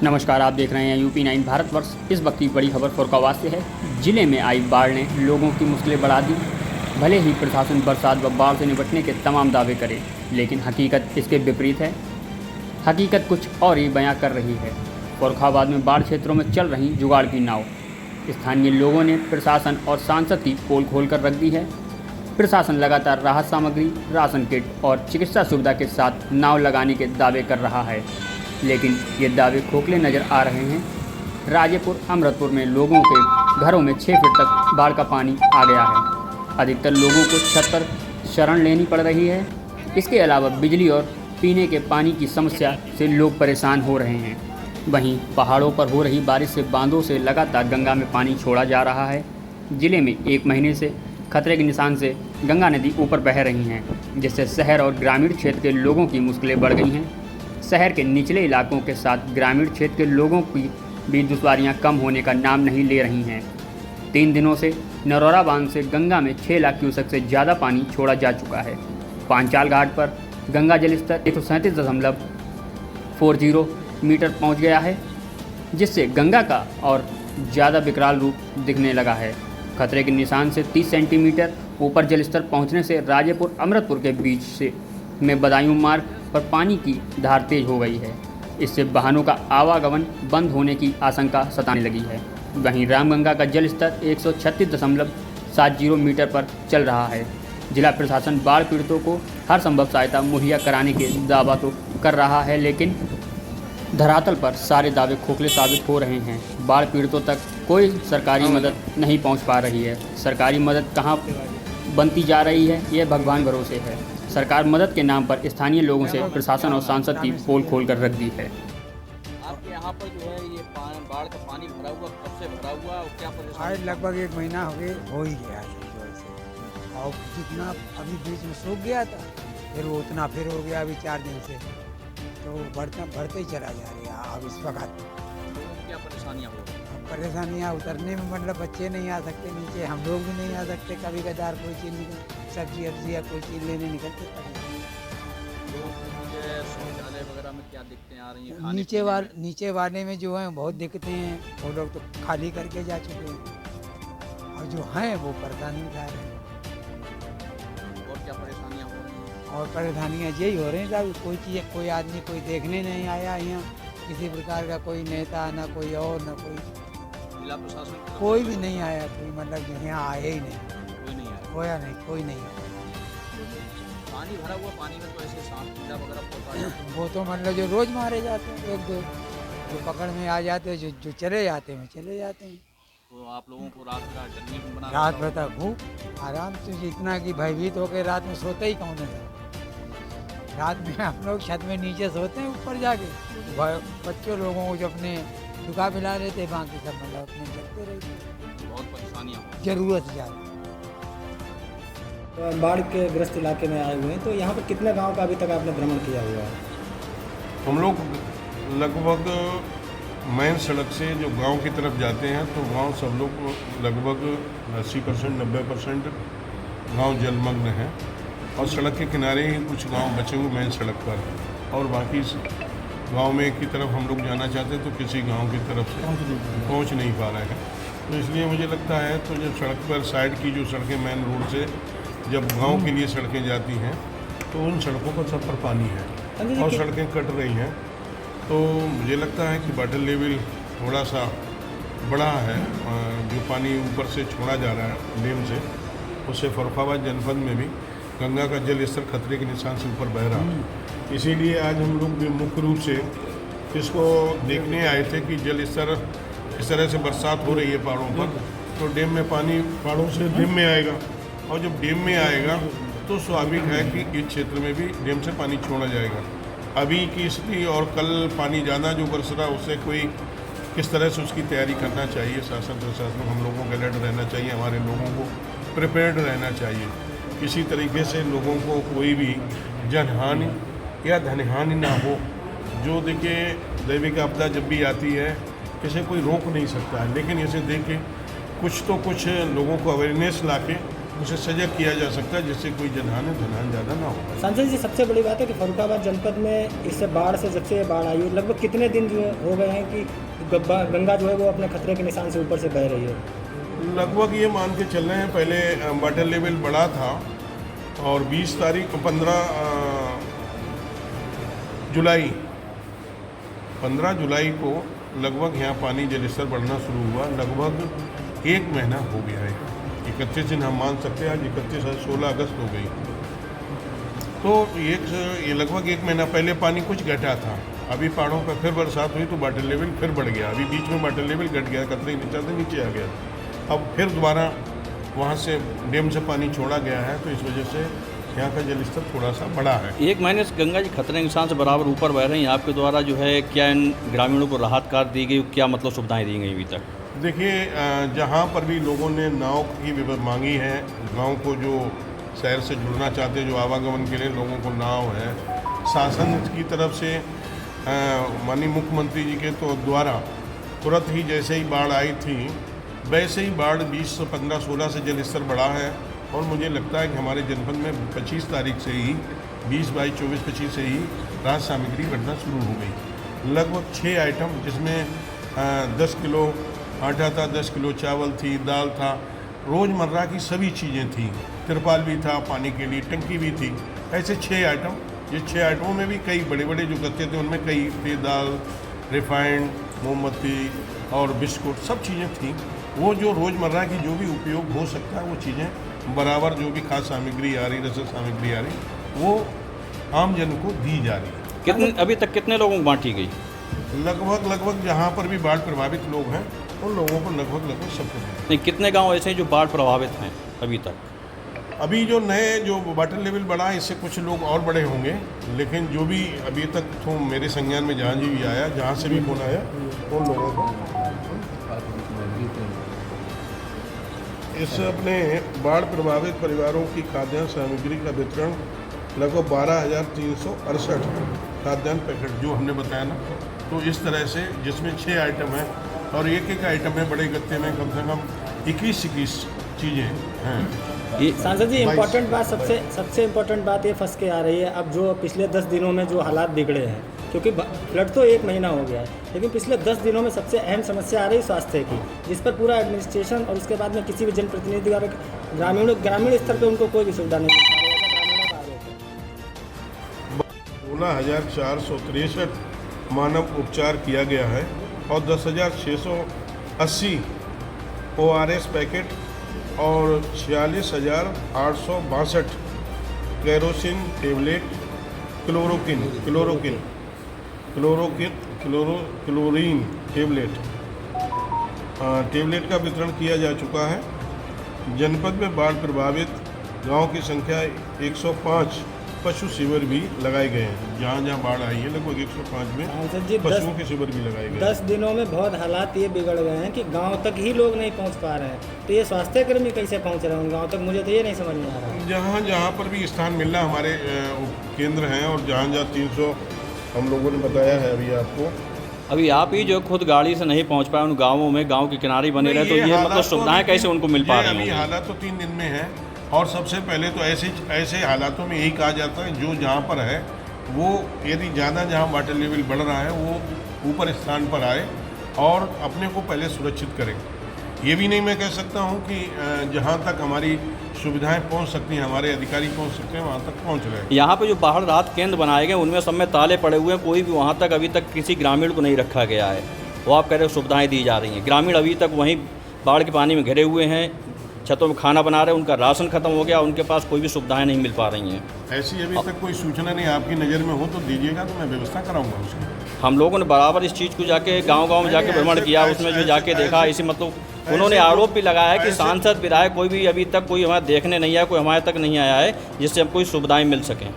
नमस्कार, आप देख रहे हैं यूपी 9 भारतवर्ष। इस वक्त की बड़ी खबर फुरकाबाद से है। जिले में आई बाढ़ ने लोगों की मुश्किलें बढ़ा दी। भले ही प्रशासन बरसात व बाढ़ से निपटने के तमाम दावे करे, लेकिन हकीकत इसके विपरीत है। हकीकत कुछ और ही बयां कर रही है। फुरकाबाद में बाढ़ क्षेत्रों में चल रही जुगाड़ की नाव। स्थानीय लोगों ने प्रशासन और सांसद की पोल खोल कर रख दी है। प्रशासन लगातार राहत सामग्री, राशन किट और चिकित्सा सुविधा के साथ नाव लगाने के दावे कर रहा है, लेकिन ये दावे खोखले नज़र आ रहे हैं। राजेपुर अमृतपुर में लोगों के घरों में 6 फीट तक बाढ़ का पानी आ गया है। अधिकतर लोगों को छत पर शरण लेनी पड़ रही है। इसके अलावा बिजली और पीने के पानी की समस्या से लोग परेशान हो रहे हैं। वहीं पहाड़ों पर हो रही बारिश से बांधों से लगातार गंगा में पानी छोड़ा जा रहा है। जिले में 1 महीने से खतरे के निशान से गंगा नदी ऊपर बह रही हैं, जिससे शहर और ग्रामीण क्षेत्र के लोगों की मुश्किलें बढ़ गई हैं। शहर के निचले इलाकों के साथ ग्रामीण क्षेत्र के लोगों की भी दुश्वारियां कम होने का नाम नहीं ले रही हैं। 3 दिनों से नरौरा बांध से गंगा में 6 लाख क्यूसेक से ज़्यादा पानी छोड़ा जा चुका है। पांचाल घाट पर गंगा जलस्तर 137.40 मीटर पहुंच गया है, जिससे गंगा का और ज़्यादा विकराल रूप दिखने लगा है। खतरे के निशान से 30 सेंटीमीटर ऊपर जलस्तर पहुंचने से राजेपुर अमृतपुर के बीच से में बदायूं मार्ग पर पानी की धार तेज हो गई है। इससे वाहनों का आवागमन बंद होने की आशंका सताने लगी है। वहीं रामगंगा का जलस्तर 136.70 मीटर पर चल रहा है। जिला प्रशासन बाढ़ पीड़ितों को हर संभव सहायता मुहैया कराने के दावा तो कर रहा है, लेकिन धरातल पर सारे दावे खोखले साबित हो रहे हैं। बाढ़ पीड़ितों तक कोई सरकारी मदद नहीं पहुंच पा रही है। सरकारी मदद कहां बनती जा रही है, यह भगवान भरोसे है। सरकार मदद के नाम पर स्थानीय लोगों से प्रशासन और सांसद की पोल खोल कर रख दी है। आपके यहाँ पर जो है ये बाढ़ का पानी भरा हुआ, कब से भरा हुआ और क्या परेशानी? आज लगभग 1 महीना हो ही गया है इस वजह से। और जितना अभी बीच में सूख गया था, फिर वो उतना फिर हो गया अभी 4 दिन से, तो बढ़ते ही चला जा रहा है। अब इस वक्त लोगों को क्या परेशानियाँ हो रही हैं? परेशानियाँ उतरने में, मतलब बच्चे नहीं आ सकते नीचे, हम लोग भी नहीं आ सकते। कभी कदार कोई चीज़ सब्जी अब्जी या कोई चीज़ लेने निकलते लोग नीचे शौचालय वगैरह में क्या दिक्कतें आ रही हैं? नीचे वाले में जो है बहुत दिक्कतें हैं। वो लोग तो खाली करके जा चुके हैं, और जो हैं वो परेशानी उठा रहे हैं। और क्या परेशानियाँ हो रही हैं? और परेशानियाँ यही हो रही हैं साहब, कोई आदमी कोई देखने नहीं आया यहाँ, किसी प्रकार का कोई नेता, ना कोई और, ना कोई जिला प्रशासन की तरफ कोई से भी नहीं आया। कोई मतलब यहाँ आए ही नहीं, कोई नहीं आया। कोई नहीं आया। पानी भरा हुआ पानी में तो ऐसे सांप कीड़ा वगैरह पड़ता है। वो तो मतलब जो रोज़ मारे जाते हैं, 1-2 जो पकड़ में आ जाते हैं, जो चले जाते हैं चले जाते हैं। तो आप लोगों को रात का डंडी में बना रात भर तक भूख आराम से, इतना कि भयभीत होकर रात में सोते ही कौन है। रात में हम लोग छत में नीचे सोते हैं, ऊपर जाके बच्चों लोगों को जो अपने दुका पिला लेते, बाकी सब मतलब अपने जगते रहते। बहुत परेशानियाँ हो जरूरत ज़्यादा। तो बाढ़ के ग्रस्त इलाके में आए हुए हैं, तो यहाँ पर कितने गांव का अभी तक आपने भ्रमण किया हुआ है? हम लोग लगभग मेन सड़क से जो गांव की तरफ जाते हैं, तो गांव सब लोग लगभग 80% 90% गांव जलमग्न हैं, और सड़क के किनारे ही कुछ गांव बचे हुए मेन सड़क पर, और बाकी गांव में की तरफ हम लोग जाना चाहते हैं तो किसी गांव की तरफ से पहुंच नहीं पा रहे हैं। तो इसलिए मुझे लगता है, तो जब सड़क पर साइड की जो सड़कें मेन रोड से जब गांव के लिए सड़कें जाती हैं, तो उन सड़कों पर सब पर पानी है और सड़कें कट रही हैं। तो मुझे लगता है कि वाटर लेवल थोड़ा सा बड़ा है। जो पानी ऊपर से छोड़ा जा रहा है डैम से, उससे फरुखाबाद जनपद में भी गंगा का जल स्तर खतरे के निशान से ऊपर बह रहा है। इसीलिए आज हम लोग भी मुख्य रूप से इसको देखने आए थे कि जल स्तर इस तरह से बरसात हो रही है पहाड़ों पर, तो डैम में पानी पहाड़ों से डैम में आएगा, और जब डैम में आएगा तो स्वाभाविक है कि इस क्षेत्र में भी डैम से पानी छोड़ा जाएगा। अभी की स्थिति और कल पानी ज़्यादा जो बरस रहा, उससे कोई किस तरह से उसकी तैयारी करना चाहिए। शासन प्रशासन हम लोगों को अलर्ट रहना चाहिए, हमारे लोगों को प्रिपेयर्ड रहना चाहिए। किसी तरीके से लोगों को कोई भी जनहानि या धनहानि ना हो। जो देखिए दैविक आपदा जब भी आती है, इसे कोई रोक नहीं सकता है, लेकिन इसे देख के कुछ लोगों को अवेयरनेस ला के उसे सजग किया जा सकता है, जिससे कोई धनहानि ज़्यादा ना हो। सांसद जी, सबसे बड़ी बात है कि फर्रुखाबाद जनपद में इस बाढ़ से, जब से बाढ़ आई है, लगभग कितने दिन जो हो गए हैं कि गंगा जो है वो अपने खतरे के निशान से ऊपर से बह रही है? लगभग ये मान के चल रहे हैं, पहले वाटर लेवल बढ़ा था और 15 जुलाई को लगभग यहाँ पानी जलस्तर बढ़ना शुरू हुआ। लगभग 1 महीना हो गया है, 31 दिन हम मान सकते हैं, आज 31 है, 16 अगस्त हो गई। तो ये लगभग 1 महीना पहले पानी कुछ घटा था। अभी पहाड़ों पर फिर बरसात हुई तो वाटर लेवल फिर बढ़ गया। अभी बीच में वाटर लेवल घट गया, खतरे के निशान से नीचे आ गया। अब फिर दोबारा वहाँ से डैम से पानी छोड़ा गया है, तो इस वजह से यहाँ का जलस्तर थोड़ा सा बढ़ा है। 1 महीने से गंगा जी खतरे के निशान से बराबर ऊपर बह रही हैं। आपके द्वारा जो है क्या इन ग्रामीणों को राहत कार्य दी गई, क्या मतलब सुविधाएं दी गई अभी तक? देखिए, जहाँ पर भी लोगों ने नाव की मांगी है, गांव को जो शहर से जुड़ना चाहते हैं, जो आवागमन के लिए लोगों को नाव है, शासन की तरफ से माननीय मुख्यमंत्री जी के तो द्वारा तुरंत ही जैसे ही बाढ़ आई थी वैसे ही बाढ़ 20, 15, 16 से जलस्तर बढ़ा है। और मुझे लगता है कि हमारे जनपद में 25 तारीख से ही 20, 22, 24, 25 से ही राहत सामग्री बढ़ना शुरू हो गई। लगभग 6 आइटम, जिसमें 10 किलो आटा था, 10 किलो चावल थी, दाल था, रोज़मर्रा की सभी चीज़ें थी, तिरपाल भी था, पानी के लिए टंकी भी थी। ऐसे 6 आइटम, ये 6 आइटमों में भी कई बड़े बड़े जो गत्ते थे उनमें कई थे, दाल, रिफाइंड, मोमबत्ती और बिस्कुट, सब चीज़ें थी। वो जो रोज़मर्रा की जो भी उपयोग हो सकता है वो चीज़ें बराबर, जो भी खाद्य सामग्री आ रही, रसद सामग्री आ रही, वो आम जन को दी जा रही है। कितने अभी तक कितने लोगों को बांटी गई? लगभग जहाँ पर भी बाढ़ प्रभावित लोग हैं उन लोगों को लगभग सबको दी। नहीं, कितने गांव ऐसे हैं जो बाढ़ प्रभावित हैं अभी तक? अभी जो नए जो वाटर लेवल बढ़ा है, इससे कुछ लोग और बड़े होंगे, लेकिन जो भी अभी तक तो मेरे संज्ञान में जहाँ भी आया, जहाँ से भी फोन आया, उन लोगों को इस अपने बाढ़ प्रभावित परिवारों की खाद्यान्न सामग्री का वितरण लगभग 12,368 खाद्यान्न पैकेट जो हमने बताया ना, तो इस तरह से, जिसमें 6 आइटम है और एक आइटम में बड़े गत्ते में कम से कम 21 चीज़ें हैं। सांसद जी, इम्पोर्टेंट बात, सबसे इम्पोर्टेंट बात ये फंस के आ रही है, अब जो पिछले 10 दिनों में जो हालात बिगड़े हैं, क्योंकि फ्लड तो 1 महीना हो गया है, लेकिन पिछले 10 दिनों में सबसे अहम समस्या आ रही है स्वास्थ्य की, जिस पर पूरा एडमिनिस्ट्रेशन और उसके बाद में किसी भी जनप्रतिनिधि द्वारा ग्रामीण स्तर पर उनको कोई भी सुविधा नहीं मिल पा रही है। 16,463 मानव उपचार किया गया है और 10,680 ORS पैकेट और 46,862 केरोसिन टेबलेट, क्लोरीन टेबलेट का वितरण किया जा चुका है। जनपद में बाढ़ प्रभावित गांव की संख्या 105 पशु शिविर भी लगाए गए हैं। जहाँ बाढ़ आई है लगभग 105 में पशुओं के शिविर भी लगाए गए। 10 दिनों में बहुत हालात ये बिगड़ गए हैं कि गांव तक ही लोग नहीं पहुंच पा रहे हैं, तो ये स्वास्थ्य कर्मी कैसे पहुंच रहे हैं गांव तक, मुझे तो ये नहीं समझ में आ रहा। जहाँ पर भी स्थान मिल रहा, हमारे केंद्र हैं, और जहाँ 300 हम लोगों ने बताया है अभी आपको। अभी आप ही जो खुद गाड़ी से नहीं पहुंच पाए उन गाँवों में, गाँव के किनारे बने रहे, तो ये मतलब सुविधाएँ कैसे उनको मिल पा रही हैं? अभी हालात तो 3 दिन में है, और सबसे पहले तो ऐसे हालातों में यही कहा जाता है, जो जहाँ पर है वो यदि ज़्यादा जहाँ वाटर लेवल बढ़ रहा है वो ऊपर स्थान पर आए और अपने को पहले सुरक्षित करें। ये भी नहीं मैं कह सकता हूँ कि जहाँ तक हमारी सुविधाएं पहुँच सकती हैं, हमारे अधिकारी पहुँच सकते हैं, वहाँ तक पहुँच रहे हैं। यहाँ पे जो बाढ़ राहत केंद्र बनाए गए उनमें सब में ताले पड़े हुए हैं, कोई भी वहाँ तक अभी तक किसी ग्रामीण को नहीं रखा गया है। वो आप कह रहे हो सुविधाएँ दी जा रही हैं, ग्रामीण अभी तक वहीं बाढ़ के पानी में घिरे हुए हैं, छतों में खाना बना रहे हैं, उनका राशन खत्म हो गया, उनके पास कोई भी सुविधाएं नहीं मिल पा रही हैं। ऐसी अभी तक कोई सूचना नहीं आपकी नज़र में हो तो दीजिएगा, तो मैं व्यवस्था कराऊंगा उसकी। हम लोगों ने बराबर इस चीज़ को जाके गांव-गांव में जाके भ्रमण किया, उसमें जो जाके देखा, इसी मतलब उन्होंने आरोप भी लगाया कि सांसद विधायक कोई भी अभी तक कोई हमारे देखने नहीं आया, कोई हमारे तक नहीं आया है जिससे हम कोई सुविधाएँ मिल सकें।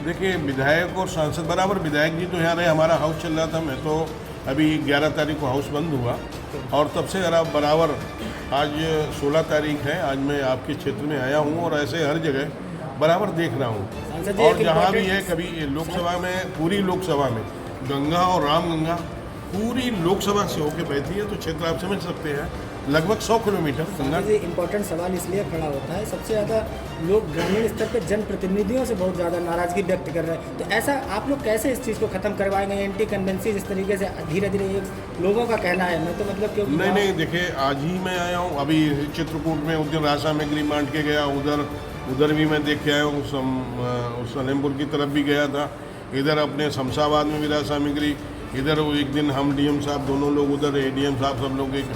देखिए, विधायक और सांसद बराबर, विधायक जी तो यहाँ रहे, हमारा हाउस चल रहा था, मैं तो अभी 11 तारीख को हाउस बंद हुआ और तब से बराबर आज 16 तारीख है, आज मैं आपके क्षेत्र में आया हूँ और ऐसे हर जगह बराबर देख रहा हूँ। और जहाँ भी है, कभी लोकसभा में, पूरी लोकसभा में गंगा और रामगंगा पूरी लोकसभा से होकर बहती है, तो क्षेत्र आप समझ सकते हैं लगभग 100 किलोमीटर गंगा। जी इम्पोर्टेंट सवाल इसलिए खड़ा होता है, सबसे ज़्यादा लोग ग्रामीण स्तर पे जनप्रतिनिधियों से बहुत ज़्यादा नाराज़गी व्यक्त कर रहे हैं, तो ऐसा आप लोग कैसे इस चीज़ को ख़त्म करवाएंगे? एंटी कन्वेंसी इस तरीके से धीरे धीरे ये लोगों का कहना है, मैं तो मतलब क्योंकि नहीं देखिए, आज ही मैं आया हूँ, अभी चित्रकूट में उस दिन राज सामग्री बांट के गया, उधर भी मैं देख के आया हूँ, सलेमपुर की तरफ भी गया था, इधर अपने शमशाबाद में भी राज सामग्री, इधर वो एक दिन हम डीएम साहब दोनों लोग उधर एडीएम साहब सब लोग एक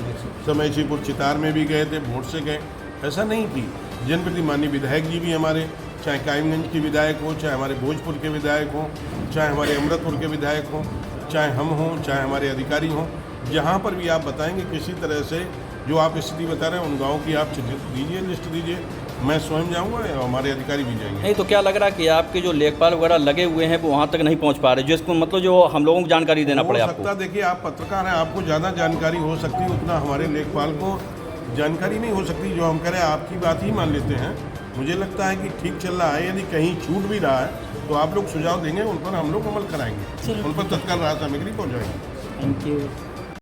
समयसीपुर चितार में भी गए थे, वोट से गए। ऐसा नहीं थी, जनप्रति माननीय विधायक जी भी हमारे, चाहे कायमगंज के विधायक हो, चाहे हमारे भोजपुर के विधायक हों, चाहे हमारे अमृतपुर के विधायक हों, चाहे हम हों, चाहे हमारे अधिकारी हों, जहाँ पर भी आप बताएंगे किसी तरह से जो आप स्थिति बता रहे हैं उन गाँव की आप दीजिए, लिस्ट दीजिए, मैं स्वयं जाऊँगा और हमारे अधिकारी भी जाएंगे। नहीं तो क्या लग रहा है कि आपके जो लेखपाल वगैरह लगे हुए हैं वो वहाँ तक नहीं पहुँच पा रहे, जिसको मतलब जो हम लोगों को जानकारी देना पड़े आपको? हो सकता, देखिए आप पत्रकार हैं, आपको ज़्यादा जानकारी हो सकती है, उतना हमारे लेखपाल को जानकारी नहीं हो सकती। जो हम कह रहे हैं आपकी बात ही मान लेते हैं, मुझे लगता है कि ठीक चल रहा है, यदि कहीं छूट भी रहा है तो आप लोग सुझाव देंगे, उन पर हम लोग अमल कराएंगे, उन पर तत्काल राहत सामग्री पहुँचाएंगे। Thank you.